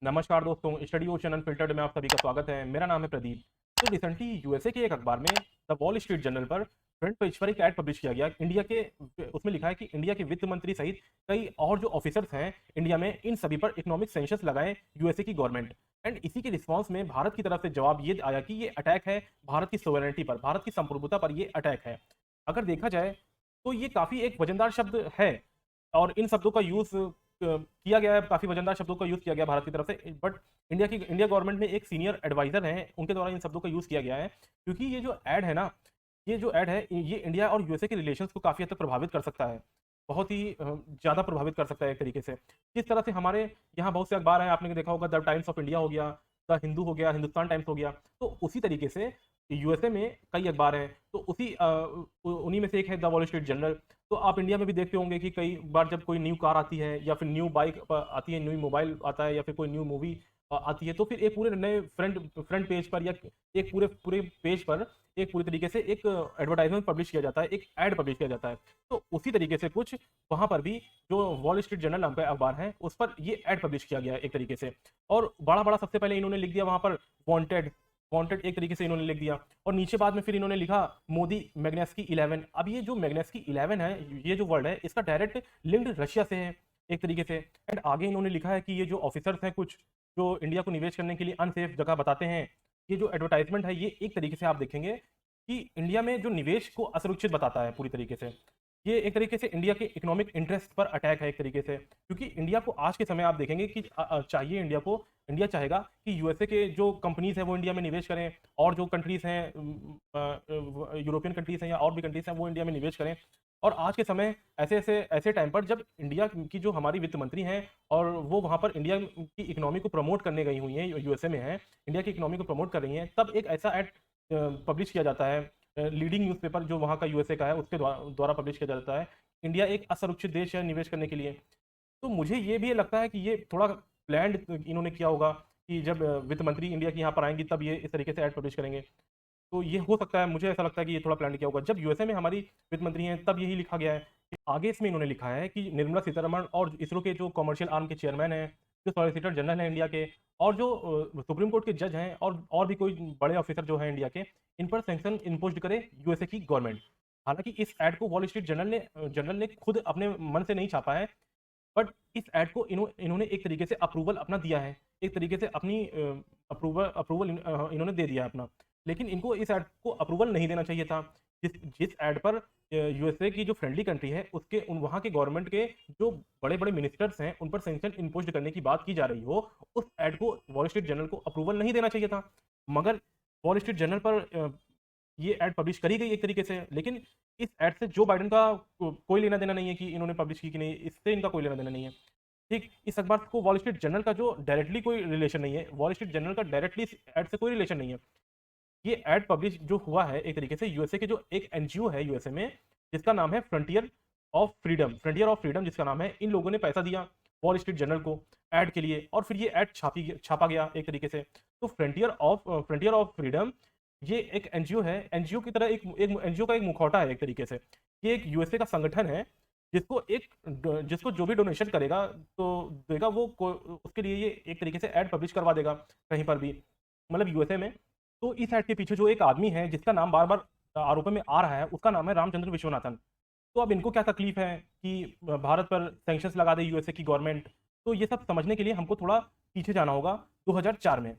नमस्कार दोस्तों, study ocean unfiltered में आप सभी का स्वागत है। मेरा नाम है प्रदीप। तो रिसेंटली यूएसए के एक अखबार में द वॉल स्ट्रीट जर्नल पर फ्रंट पेज पर एक ऐड पब्लिश किया गया इंडिया के। उसमें लिखा है कि इंडिया के वित्त मंत्री सहित कई और जो ऑफिसर्स हैं इंडिया में, इन सभी पर इकोनॉमिक सैंक्शंस लगाए यूएसए की गवर्नमेंट। एंड इसी के रिस्पॉन्स में भारत की तरफ से जवाब ये आया कि ये अटैक है भारत की सोवरेनिटी पर, भारत की संप्रभुता पर ये अटैक है। अगर देखा जाए तो ये काफ़ी एक वजनदार शब्द है और इन शब्दों का यूज़ किया गया है, काफ़ी वजनदार शब्दों का यूज़ किया गया भारत की तरफ से। बट इंडिया गवर्नमेंट में एक सीनियर एडवाइजर हैं, उनके द्वारा इन शब्दों का यूज़ किया गया है, क्योंकि ये जो ऐड है ना, ये जो ऐड है ये इंडिया और यूएसए के रिलेशंस को काफ़ी हद तक प्रभावित कर सकता है। बहुत ही ज़्यादा प्रभावित कर सकता है एक तरीके से। जिस तरह से हमारे यहाँ बहुत से अखबार हैं, आपने देखा होगा, द टाइम्स ऑफ इंडिया हो गया, द हिंदू हो गया, हिंदुस्तान टाइम्स हो गया, तो उसी तरीके से यूएसए में कई अखबार हैं, तो उन्हीं में से एक है द वॉल स्ट्रीट जर्नल। तो आप इंडिया में भी देखते होंगे कि कई बार जब कोई न्यू कार आती है या फिर न्यू बाइक आती है, न्यू मोबाइल आता है या फिर कोई न्यू मूवी आती है, तो फिर एक पूरे नए फ्रंट फ्रंट पेज पर या एक पूरे पूरे पेज पर एक पूरी तरीके से एक एडवर्टाइजमेंट पब्लिश किया जाता है, एक ऐड पब्लिश किया जाता है। तो उसी तरीके से कुछ वहाँ पर भी जो वॉल स्ट्रीट जर्नल नाम का अखबार है उस पर ये ऐड पब्लिश किया गया है एक तरीके से। और बड़ा बड़ा सबसे पहले इन्होंने लिख दिया वहाँ पर वांटेड, वांटेड एक तरीके से इन्होंने लिख दिया। और नीचे बाद में फिर इन्होंने लिखा मोदी मैग्नेस्की 11। अब ये जो मैग्नेस्की 11 है, ये जो वर्ड है, इसका डायरेक्ट लिंक्ड रशिया से है एक तरीके से। एंड आगे इन्होंने लिखा है कि ये जो ऑफिसर्स हैं कुछ, जो इंडिया को निवेश करने के लिए अनसेफ जगह बताते हैं, ये जो एडवर्टाइजमेंट है ये एक तरीके से आप देखेंगे कि इंडिया में जो निवेश को असुरक्षित बताता है पूरी तरीके से। ये एक तरीके से इंडिया के इकोनॉमिक इंटरेस्ट पर अटैक है एक तरीके से, क्योंकि इंडिया को आज के समय आप देखेंगे कि चाहिए इंडिया को, इंडिया चाहेगा कि यूएसए के जो कंपनीज हैं वो इंडिया में निवेश करें, और जो कंट्रीज हैं, यूरोपियन कंट्रीज हैं या और भी कंट्रीज हैं, वो इंडिया में निवेश करें। और आज के समय ऐसे टाइम पर जब इंडिया की जो हमारी वित्त मंत्री हैं और वो वहाँ पर इंडिया की इकोनॉमी को प्रमोट करने गई हुई हैं, यूएसए में हैं, इंडिया की इकोनॉमी को प्रमोट कर रही हैं, तब एक ऐसा ऐड पब्लिश किया जाता है लीडिंग न्यूज़पेपर जो वहाँ का यूएसए का है उसके द्वारा पब्लिश किया जाता है, इंडिया एक असुरक्षित देश है निवेश करने के लिए। तो मुझे ये भी लगता है कि ये थोड़ा प्लान्ड इन्होंने किया होगा कि जब वित्त मंत्री इंडिया की यहाँ पर आएंगी तब ये इस तरीके से ऐड पब्लिश करेंगे। तो ये हो सकता है, मुझे ऐसा लगता है कि ये थोड़ा प्लान किया होगा। जब यूएसए में हमारी वित्त मंत्री हैं तब यही लिखा गया है। आगे इसमें इन्होंने लिखा है कि निर्मला सीतारमण और इसरो के जो कमर्शियल आर्म के चेयरमैन हैं, जो सॉलिसिटर जनरल हैं इंडिया के, और जो सुप्रीम कोर्ट के जज हैं, और भी कोई बड़े ऑफिसर जो हैं इंडिया के, इन पर सैंक्शन इम्पोज करे यूएसए की गवर्नमेंट। हालांकि इस ऐड को वॉल स्ट्रीट जर्नल ने खुद अपने मन से नहीं छापा है, बट इस ऐड को इन्होंने एक तरीके से अप्रूवल अपना दिया है, एक तरीके से अपनी अप्रूवल इन्होंने दे दिया है अपना। लेकिन इनको इस ऐड को अप्रूवल नहीं देना चाहिए था। जिस जिस ऐड पर यूएसए की जो फ्रेंडली कंट्री है उसके वहाँ के गवर्नमेंट के जो बड़े बड़े मिनिस्टर्स हैं उन पर सैंक्शन इम्पोज करने की बात की जा रही हो, उस ऐड को वॉल स्ट्रीट जर्नल को अप्रूवल नहीं देना चाहिए था। मगर वॉल स्ट्रीट जर्नल पर ये ऐड पब्लिश करी गई एक तरीके से। लेकिन इस ऐड से जो बाइडेन का कोई लेना देना नहीं है कि इन्होंने पब्लिश की कि नहीं, इससे इनका कोई लेना देना नहीं है। ठीक, इस अखबार को वॉल स्ट्रीट जर्नल का जो डायरेक्टली कोई रिलेशन नहीं है, वॉल स्ट्रीट जर्नल का डायरेक्टली इस ऐड से कोई रिलेशन नहीं है। ये ऐड पब्लिश जो हुआ है एक तरीके से यूएसए के जो एक एनजीओ है यूएसए में, जिसका नाम है फ्रंटियर ऑफ फ्रीडम, जिसका नाम है, इन लोगों ने पैसा दिया वॉल स्ट्रीट जर्नल को ऐड के लिए, और फिर ये ऐड छापा गया एक तरीके से। तो फ्रंटियर ऑफ फ्रीडम ये एक एनजीओ है, एनजीओ की तरह एक एनजीओ का एक मुखौटा है एक तरीके से। ये एक यूएसए का संगठन है जिसको जो भी डोनेशन करेगा तो देगा वो उसके लिए ये एक तरीके से ऐड पब्लिश करवा देगा कहीं पर भी, मतलब यूएसए में। तो इस ऐड के पीछे जो एक आदमी है जिसका नाम बार बार आरोपों में आ रहा है, उसका नाम है रामचंद्र विश्वनाथन। तो अब इनको क्या तकलीफ है कि भारत पर सैंक्शंस लगा दे यूएसए की गवर्नमेंट? तो ये सब समझने के लिए हमको थोड़ा पीछे जाना होगा 2004 में।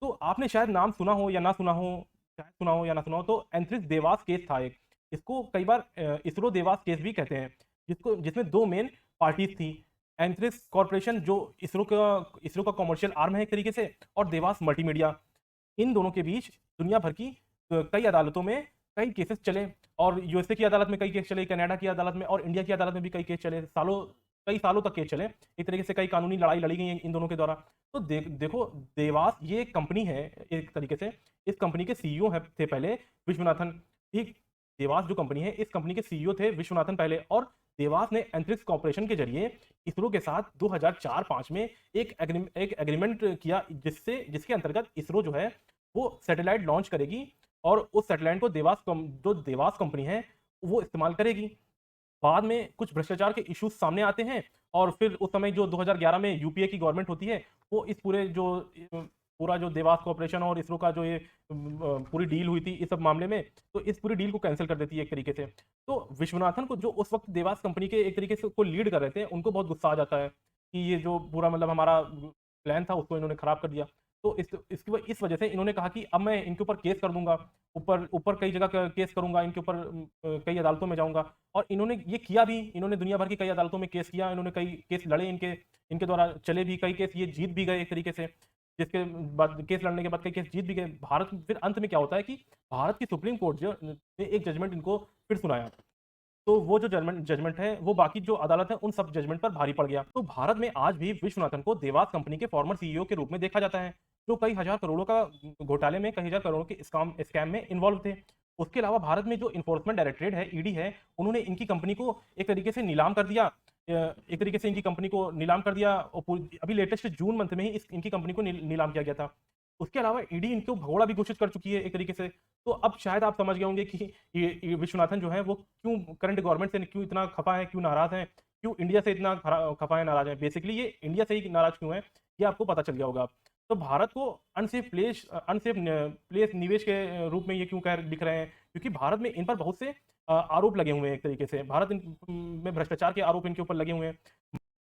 तो आपने शायद नाम सुना हो या ना सुना हो, शायद सुना हो या ना सुना हो, तो एंथ्रिस देवास केस था एक। इसको कई बार इसरो देवास केस भी कहते हैं, जिसमें दो मेन पार्टीज थी। एंथ्रिस कॉर्पोरेशन जो इसरो का कॉमर्शियल आर्म है एक तरीके से, और देवास मल्टीमीडिया। इन दोनों के बीच दुनिया भर की कई अदालतों में कई केसेस चले, और यूएसए की अदालत में कई केस चले, कनाडा की अदालत में, और इंडिया की अदालत में भी कई केस चले, कई सालों तक केस चले। एक तरीके से कई कानूनी लड़ाई लड़ी गई इन दोनों के द्वारा। तो देखो, देवास ये एक कंपनी है एक तरीके से। इस कंपनी के सीईओ थे पहले विश्वनाथन। ठीक, देवास जो कंपनी है, इस कंपनी के सीईओ थे विश्वनाथन पहले, और देवास ने एंथ्रिक्स कॉर्पोरेशन के जरिए इसरो के साथ 2004-5 में एक एग्रीमेंट किया, जिसके अंतर्गत इसरो जो है वो सैटेलाइट लॉन्च करेगी, और उस सैटेलाइट को जो देवास कंपनी है वो इस्तेमाल करेगी। बाद में कुछ भ्रष्टाचार के इश्यूज सामने आते हैं, और फिर उस समय जो 2011 में यूपीए की गवर्नमेंट होती है, वो इस पूरे जो पूरा जो देवास कॉर्पोरेशन और इसरो का जो ये पूरी डील हुई थी इस सब मामले में, तो इस पूरी डील को कैंसिल कर देती है एक तरीके से। तो विश्वनाथन को, जो उस वक्त देवास कंपनी के एक तरीके से को लीड कर रहे थे, उनको बहुत गुस्सा आ जाता है कि ये जो पूरा मतलब हमारा प्लान था उसको इन्होंने खराब कर दिया। तो इस वजह से इन्होंने कहा कि अब मैं इनके ऊपर केस कर दूंगा, ऊपर ऊपर कई जगह केस करूंगा इनके ऊपर, कई अदालतों में जाऊंगा। और इन्होंने ये किया भी, इन्होंने दुनिया भर की कई अदालतों में केस किया, इन्होंने कई केस लड़े, इनके इनके द्वारा चले भी कई केस, ये जीत भी गए एक तरीके से। जिसके बाद केस लड़ने के बाद कई केस जीत भी गए भारत। फिर अंत में क्या होता है कि भारत की सुप्रीम कोर्ट जो ने एक जजमेंट इनको फिर सुनाया, तो वो जो जजमेंट जजमेंट है वो बाकी जो अदालत है उन सब जजमेंट पर भारी पड़ गया। तो भारत में आज भी विश्वनाथन को देवास कंपनी के फॉर्मर सीईओ के रूप में देखा जाता है, जो कई हजार करोड़ों का घोटाले में, कई हजार करोड़ों के स्कैम में इन्वॉल्व थे। उसके अलावा भारत में जो इन्फोर्समेंट डायरेक्टरेट है, ईडी है, उन्होंने इनकी कंपनी को एक तरीके से नीलाम कर दिया। एक तरीके से इनकी कंपनी को नीलाम कर दिया, और अभी लेटेस्ट जून मंथ में ही इनकी कंपनी को नीलाम किया गया था। उसके अलावा ईडी इनको भगोड़ा भी घोषित कर चुकी है एक तरीके से। तो अब शायद आप समझ गए होंगे कि ये विश्वनाथन जो है वो क्यों करंट गवर्नमेंट से क्यों इतना खफा है, क्यों नाराज है, क्यों इंडिया से इतना खफा है, नाराज है। बेसिकली ये इंडिया से ही नाराज क्यों है, ये आपको पता चल गया होगा। तो भारत को अनसेफ प्लेस निवेश के रूप में ये क्यों कह दिख रहे हैं, क्योंकि भारत में इन पर बहुत से आरोप लगे हुए हैं एक तरीके से। भारत में भ्रष्टाचार के आरोप इनके ऊपर लगे हुए हैं।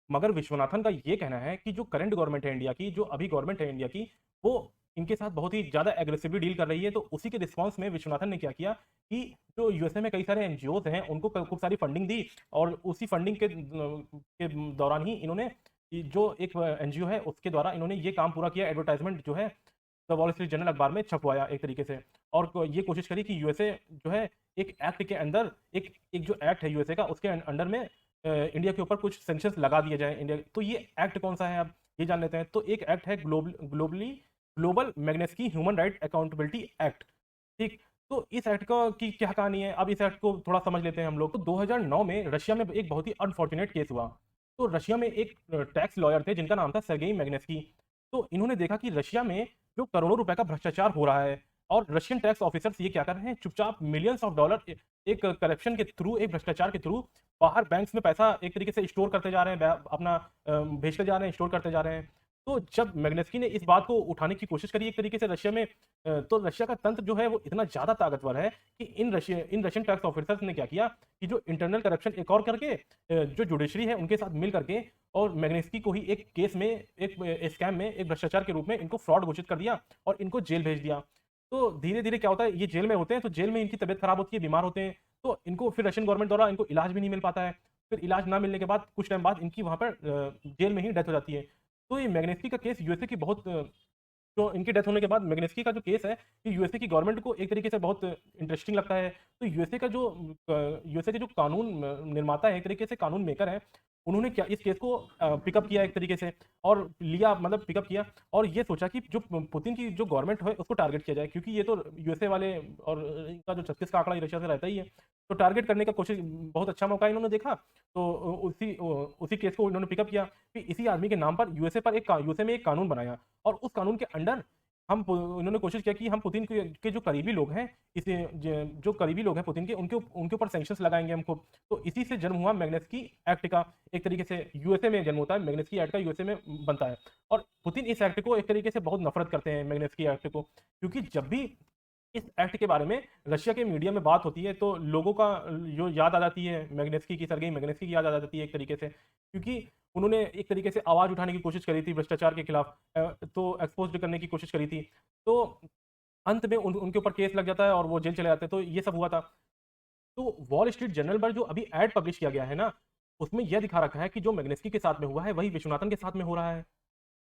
मगर विश्वनाथन का ये कहना है कि जो करंट गवर्नमेंट है इंडिया की, जो अभी गवर्नमेंट है इंडिया की, वो इनके साथ बहुत ही ज़्यादा एग्रेसिवली डील कर रही है। तो उसी के रिस्पांस में विश्वनाथन ने क्या किया कि जो यूएसए में कई सारे एनजीओज हैं उनको खूब सारी फंडिंग दी, और उसी फंडिंग के दौरान ही इन्होंने जो एक एनजीओ है उसके द्वारा इन्होंने ये काम पूरा किया, एडवर्टाइजमेंट जो है द वॉल स्ट्रीट जर्नल अखबार में छपवाया एक तरीके से। और ये कोशिश करी कि यूएसए जो है एक एक्ट के अंदर, एक एक जो एक्ट है यूएसए का, उसके अंडर में इंडिया के ऊपर कुछ सेंक्शंस लगा दिए जाएं इंडिया। तो ये एक्ट कौन सा है, अब ये जान लेते हैं। तो एक एक्ट है global Magnitsky human right accountability act. ठीक, तो इस एक्ट का की क्या कहानी है, अब इस एक्ट को थोड़ा समझ लेते हैं हम लोग। तो 2009 में रशिया में एक बहुत ही अनफॉर्चुनेट केस हुआ। तो रशिया में एक टैक्स लॉयर थे जिनका नाम था सर्गेई मैग्नेस्की। तो इन्होंने देखा कि रशिया में जो करोड़ों रुपए का भ्रष्टाचार हो रहा है, और रशियन टैक्स ऑफिसर्स ये क्या कर रहे हैं, चुपचाप मिलियंस ऑफ डॉलर एक करप्शन के थ्रू, एक भ्रष्टाचार के थ्रू बाहर बैंक्स में पैसा एक तरीके से स्टोर करते जा रहे हैं, अपना भेजते जा रहे हैं, स्टोर करते जा रहे हैं। तो जब मैग्नेस्की ने इस बात को उठाने की कोशिश करी एक तरीके से रशिया में, तो रशिया का तंत्र जो है वो इतना ज़्यादा ताकतवर है कि इन रशियन टैक्स ऑफिसर्स ने क्या किया कि जो इंटरनल करप्शन एक और करके, जो जुडिशरी है उनके साथ मिल करके, और मैग्नेस्की को ही एक केस में, एक स्कैम में, एक भ्रष्टाचार के रूप में इनको फ्रॉड घोषित कर दिया और इनको जेल भेज दिया। तो धीरे धीरे क्या होता है, ये जेल में होते हैं, तो जेल में इनकी तबीयत खराब होती है, बीमार होते हैं, तो इनको फिर रशियन गवर्नमेंट द्वारा इनको इलाज भी नहीं मिल पाता है। फिर इलाज ना मिलने के बाद कुछ टाइम बाद इनकी वहाँ पर जेल में ही डेथ हो जाती है। तो ये मैग्नेस्की का केस यूएसए की बहुत, तो इनकी डेथ होने के बाद मैग्नेस्की का जो केस है, ये यूएसए की गवर्नमेंट को एक तरीके से बहुत इंटरेस्टिंग लगता है। तो यूएसए के जो कानून निर्माता है, एक तरीके से कानून मेकर है, उन्होंने क्या इस केस को पिकअप किया एक तरीके से, और लिया, मतलब पिकअप किया, और ये सोचा कि जो पुतिन की जो गवर्नमेंट है उसको टारगेट किया जाए, क्योंकि ये तो यूएसए वाले, और इनका जो 36 का आंकड़ा रशिया से रहता ही है, तो टारगेट करने का कोशिश, बहुत अच्छा मौका इन्होंने देखा। तो उसी उसी केस को इन्होंने पिकअप किया कि इसी आदमी के नाम पर यूएसए में एक कानून बनाया, और उस कानून के अंडर इन्होंने कोशिश किया कि हम पुतिन के जो करीबी लोग हैं, इसे जो करीबी लोग हैं पुतिन के, उनके ऊपर सैंक्शंस लगाएंगे हमको। तो इसी से जन्म हुआ मैग्नेस्की एक्ट का, एक तरीके से यूएसए में जन्म होता है, मैग्नेस्की एक्ट का यूएसए में बनता है। और पुतिन इस एक्ट को एक तरीके से बहुत नफरत करते हैं, मैग्नेस्की एक्ट को, क्योंकि जब भी इस एक्ट के बारे में रशिया के मीडिया में बात होती है तो लोगों का जो याद आ जाती है मैग्नेस्की की, सर्गेई मैग्नेस्की की याद आ जाती है एक तरीके से, क्योंकि उन्होंने एक तरीके से आवाज़ उठाने की कोशिश करी थी भ्रष्टाचार के खिलाफ, तो एक्सपोज करने की कोशिश करी थी। तो अंत में उनके ऊपर केस लग जाता है और वो जेल चले जाते हैं। तो ये सब हुआ था। तो वॉल स्ट्रीट जर्नल पर जो अभी एड पब्लिश किया गया है ना, उसमें यह दिखा रखा है कि जो मैग्नेस्की के साथ में हुआ है वही विश्वनाथन के साथ में हो रहा है।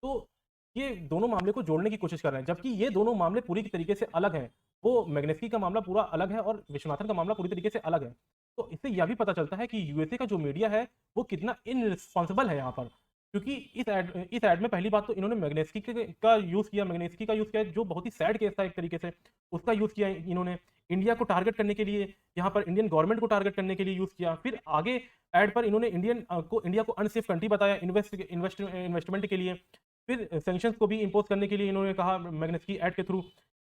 तो ये दोनों मामले को जोड़ने की कोशिश कर रहे हैं, जबकि ये दोनों मामले पूरी तरीके से अलग हैं। वो मैग्नेस्की का मामला पूरा अलग है और विश्वनाथन का मामला पूरी तरीके से अलग है। तो इससे यह भी पता चलता है कि यूएसए का जो मीडिया है वो कितना इनरिस्पॉन्सिबल है यहाँ पर, क्योंकि इस ऐड में पहली बात तो इन्होंने का यूज़ किया, मैग्नेस्की का यूज़ किया, जो बहुत ही सैड केस था एक तरीके से, उसका यूज़ किया इन्होंने इंडिया को टारगेट करने के लिए, यहाँ पर इंडियन गवर्नमेंट को टारगेट करने के लिए यूज़ किया। फिर आगे ऐड पर इन्होंने इंडिया को अनसेफ कंट्री बताया इन्वेस्टमेंट के लिए। फिर सैंक्शंस को भी इंपोज करने के लिए इन्होंने कहा, मैग्नेस्की एक्ट के थ्रू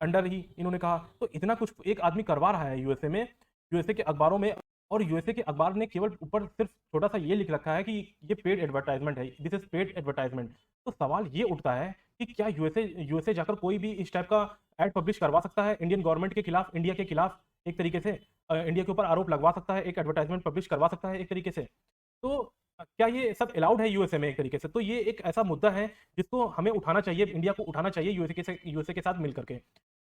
अंडर ही इन्होंने कहा। तो इतना कुछ एक आदमी करवा रहा है यूएसए में, यूएसए के अखबारों में, और यूएसए के अखबार ने केवल ऊपर सिर्फ छोटा सा ये लिख रखा है कि ये पेड एडवर्टाइजमेंट है, दिस इज पेड एडवर्टाइजमेंट। तो सवाल ये उठता है कि क्या यूएसए जाकर कोई भी इस टाइप का एड पब्लिश करवा सकता है इंडियन गवर्नमेंट के खिलाफ, इंडिया के खिलाफ, एक तरीके से इंडिया के ऊपर आरोप लगवा सकता है, एक एडवर्टाइजमेंट पब्लिश करवा सकता है एक तरीके से। तो क्या ये सब अलाउड है यूएसए में एक तरीके से? तो ये एक ऐसा मुद्दा है जिसको हमें उठाना चाहिए, इंडिया को उठाना चाहिए यूएसए के साथ मिल करके।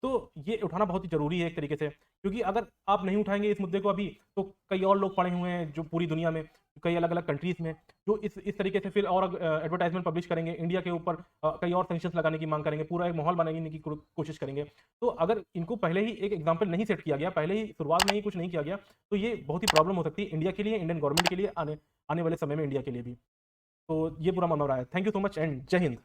तो ये उठाना बहुत ही ज़रूरी है एक तरीके से, क्योंकि अगर आप नहीं उठाएँगे इस मुद्दे को अभी, तो कई और लोग पड़े हुए हैं जो पूरी दुनिया में, कई अलग-अलग कंट्रीज़ में, जो इस तरीके से फिर और एडवर्टाइज़मेंट पब्लिश करेंगे, इंडिया के ऊपर कई और सैंक्शंस लगाने की माँग करेंगे, पूरा एक माहौल बनाने की कोशिश करेंगे। तो अगर इनको पहले ही एक एग्ज़ाम्पल नहीं सेट किया गया, पहले ही शुरुआत में ही कुछ नहीं किया गया, तो ये बहुत ही प्रॉब्लम हो सकती है इंडिया के लिए, इंडियन गवर्नमेंट के लिए, आने आने वाले समय में इंडिया के लिए भी। तो ये पूरा मामला रहा है। Thank you so much and जय हिंद।